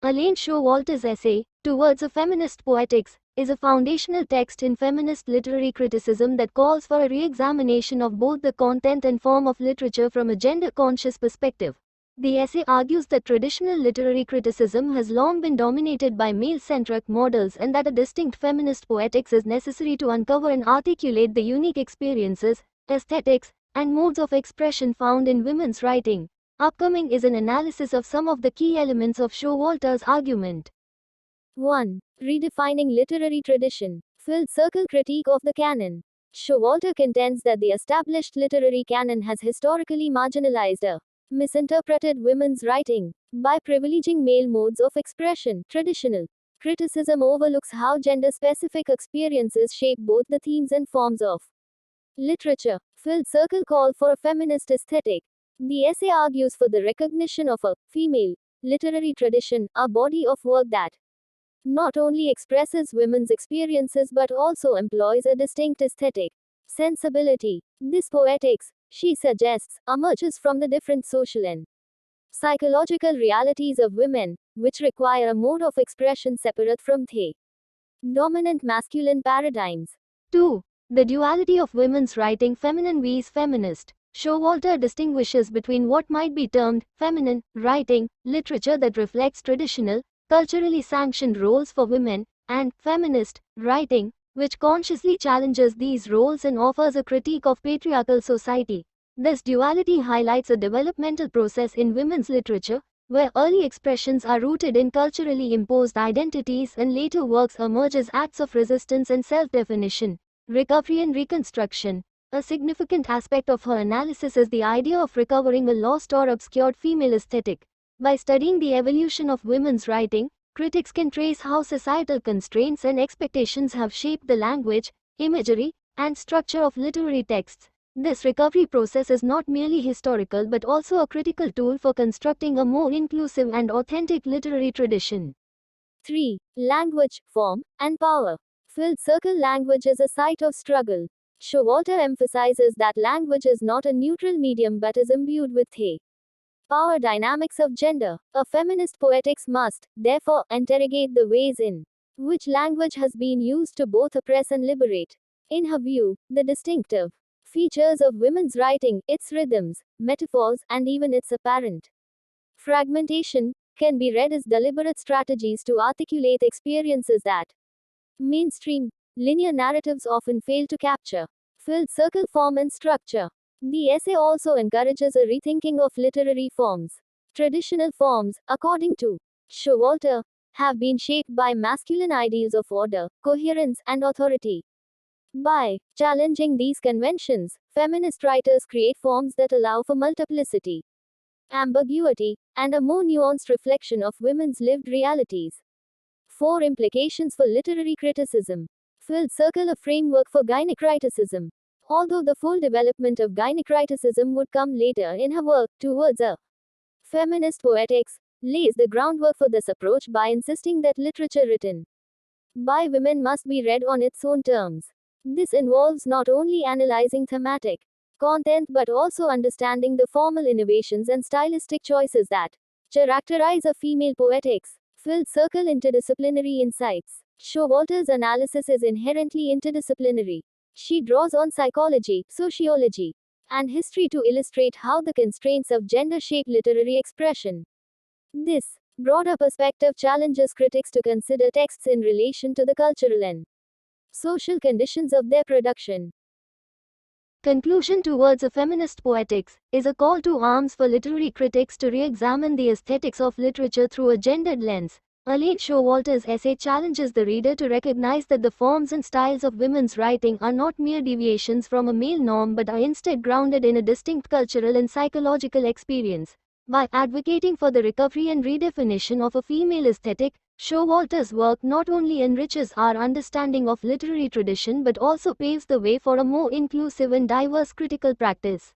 Elaine Showalter's essay, Towards a Feminist Poetics, is a foundational text in feminist literary criticism that calls for a re-examination of both the content and form of literature from a gender-conscious perspective. The essay argues that traditional literary criticism has long been dominated by male-centric models and that a distinct feminist poetics is necessary to uncover and articulate the unique experiences, aesthetics, and modes of expression found in women's writing. Upcoming is an analysis of some of the key elements of Showalter's argument. 1. Redefining literary tradition. Filled circle critique of the canon. Showalter contends that the established literary canon has historically marginalized or misinterpreted women's writing. By privileging male modes of expression, traditional criticism overlooks how gender-specific experiences shape both the themes and forms of literature. Filled circle call for a feminist aesthetic. The essay argues for the recognition of a female literary tradition, a body of work that not only expresses women's experiences but also employs a distinct aesthetic sensibility. This poetics, she suggests, emerges from the different social and psychological realities of women, which require a mode of expression separate from the dominant masculine paradigms. 2. The duality of women's writing, feminine vs feminist. Showalter distinguishes between what might be termed feminine writing, literature that reflects traditional, culturally sanctioned roles for women, and feminist writing, which consciously challenges these roles and offers a critique of patriarchal society. This duality highlights a developmental process in women's literature, where early expressions are rooted in culturally imposed identities and later works emerge as acts of resistance and self-definition, recovery and reconstruction. A significant aspect of her analysis is the idea of recovering a lost or obscured female aesthetic. By studying the evolution of women's writing, critics can trace how societal constraints and expectations have shaped the language, imagery, and structure of literary texts. This recovery process is not merely historical but also a critical tool for constructing a more inclusive and authentic literary tradition. 3. Language, form, and power. Filled circle language is a site of struggle. Showalter emphasizes that language is not a neutral medium but is imbued with the power dynamics of gender. A feminist poetics must, therefore, interrogate the ways in which language has been used to both oppress and liberate. In her view, the distinctive features of women's writing, its rhythms, metaphors, and even its apparent fragmentation, can be read as deliberate strategies to articulate experiences that mainstream linear narratives often fail to capture. Filled circle form and structure. The essay also encourages a rethinking of literary forms. Traditional forms, according to Showalter, have been shaped by masculine ideals of order, coherence, and authority. By challenging these conventions, feminist writers create forms that allow for multiplicity, ambiguity, and a more nuanced reflection of women's lived realities. 4. Implications for literary criticism. Filled circle, a framework for gynecriticism. Although the full development of gynecriticism would come later in her work, Towards a Feminist Poetics, lays the groundwork for this approach by insisting that literature written by women must be read on its own terms. This involves not only analyzing thematic content but also understanding the formal innovations and stylistic choices that characterize a female poetics. Filled circle interdisciplinary insights. Showalter's analysis is inherently interdisciplinary. She draws on psychology, sociology, and history to illustrate how the constraints of gender shape literary expression. This broader perspective challenges critics to consider texts in relation to the cultural and social conditions of their production. Conclusion. Towards a Feminist Poetics is a call to arms for literary critics to re-examine the aesthetics of literature through a gendered lens. Elaine Showalter's essay challenges the reader to recognize that the forms and styles of women's writing are not mere deviations from a male norm but are instead grounded in a distinct cultural and psychological experience. By advocating for the recovery and redefinition of a female aesthetic, Showalter's work not only enriches our understanding of literary tradition but also paves the way for a more inclusive and diverse critical practice.